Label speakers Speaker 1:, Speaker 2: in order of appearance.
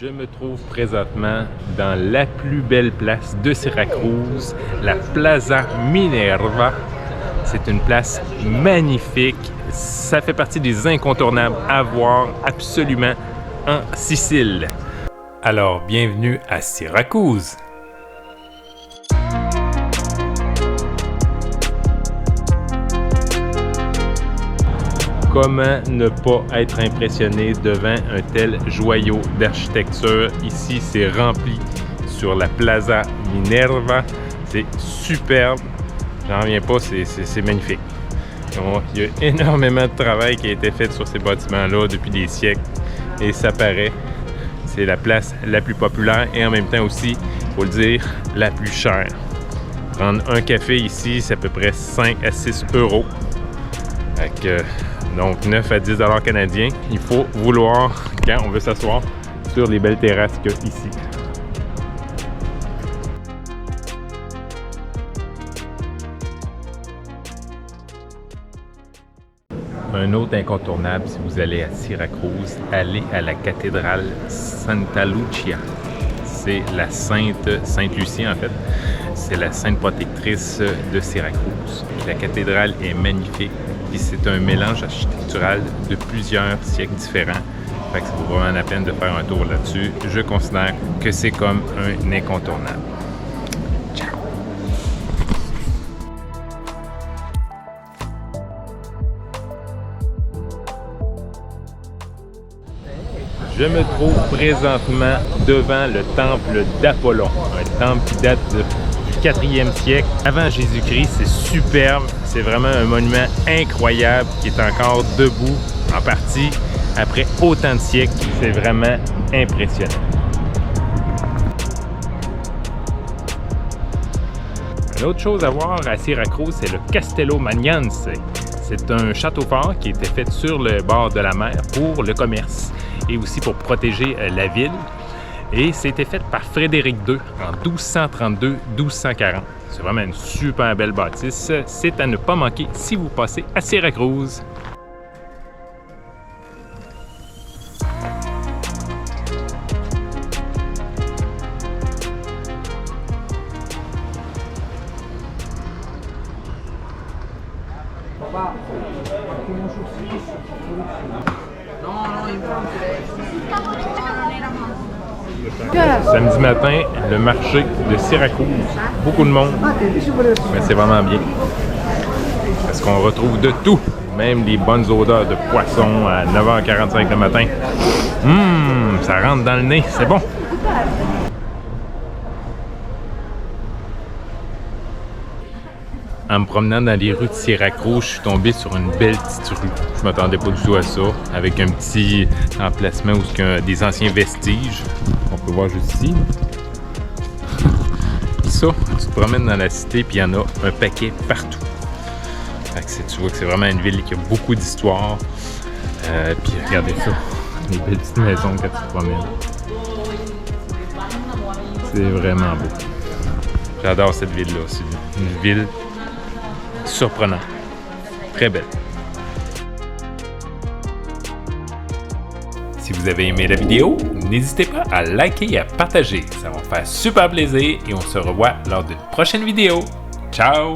Speaker 1: Je me trouve présentement dans la plus belle place de Syracuse, la Plaza Minerva. C'est une place magnifique. Ça fait partie des incontournables à voir absolument en Sicile. Alors, bienvenue à Syracuse. Comment ne pas être impressionné devant un tel joyau d'architecture? Ici, c'est rempli sur la Plaza Minerva. C'est superbe. J'en reviens pas, c'est magnifique. Donc, il y a énormément de travail qui a été fait sur ces bâtiments-là depuis des siècles. Et ça paraît, c'est la place la plus populaire et en même temps aussi, il faut le dire, la plus chère. Prendre un café ici, c'est à peu près 5 à 6 euros. Donc 9 à 10 $ canadiens. Il faut vouloir quand on veut s'asseoir sur les belles terrasses qu'il y a ici. Un autre incontournable, si vous allez à Syracuse, allez à la cathédrale Santa Lucia. C'est la Sainte-Lucie en fait. C'est la sainte protectrice de Syracuse. La cathédrale est magnifique. Puis c'est un mélange architectural de plusieurs siècles différents. Fait que ça vaut vraiment la peine de faire un tour là-dessus. Je considère que c'est comme un incontournable. Ciao! Je me trouve présentement devant le temple d'Apollon, un temple qui date du 4e siècle avant Jésus-Christ. C'est superbe, c'est vraiment un monument incroyable qui est encore debout en partie après autant de siècles. C'est vraiment impressionnant. Une autre chose à voir à Syracuse, c'est le Castello Magnense. C'est un château fort qui a été fait sur le bord de la mer pour le commerce et aussi pour protéger la ville. Et c'était fait par Frédéric II en 1232-1240. C'est vraiment une super belle bâtisse. C'est à ne pas manquer si vous passez à Syracuse. Samedi matin, le marché de Syracuse. Beaucoup de monde, mais c'est vraiment bien. Parce qu'on retrouve de tout, même des bonnes odeurs de poisson à 9h45 le matin. Ça rentre dans le nez, c'est bon. En me promenant dans les rues de Syracuse, je suis tombé sur une belle petite rue. Je m'attendais pas du tout à ça, avec un petit emplacement où il y a des anciens vestiges. On peut voir juste ici. Ça, tu te promènes dans la cité, puis il y en a un paquet partout. Fait que tu vois que c'est vraiment une ville qui a beaucoup d'histoire. Puis regardez ça, les belles petites maisons quand tu te promènes. C'est vraiment beau. J'adore cette ville-là. C'est une ville surprenante. Très belle. Si vous avez aimé la vidéo, n'hésitez pas à liker et à partager. Ça va me faire super plaisir et on se revoit lors d'une prochaine vidéo. Ciao!